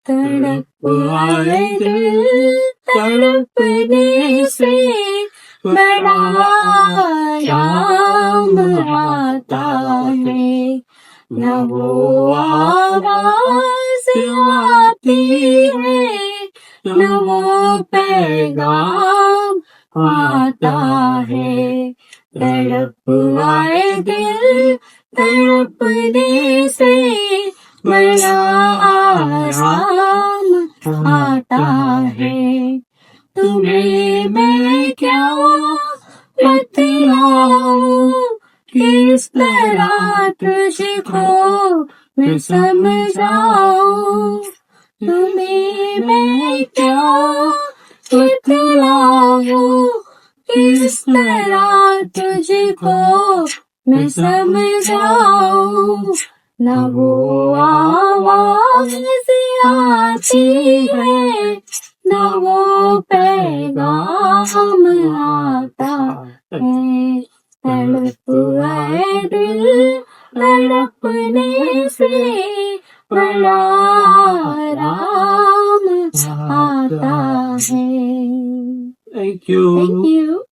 तड़प आए दिल तड़पने से बड़ा आराम आता है न वो आवाज आती है न वो पैगाम आता है तड़प आए दिल तड़पने से बड़ा आराम आता है तुम्हें मैं क्या बतलाऊं किस तरह तुझको मैं समझाऊं तुम्हें मैं क्या बतलाऊं किस तरह तुझको मैं समझाऊं न वो आवाज आती है न वो पैगाम आता है तड़प आए दिल तड़पने से बड़ा आराम आता है Thank you. Thank you.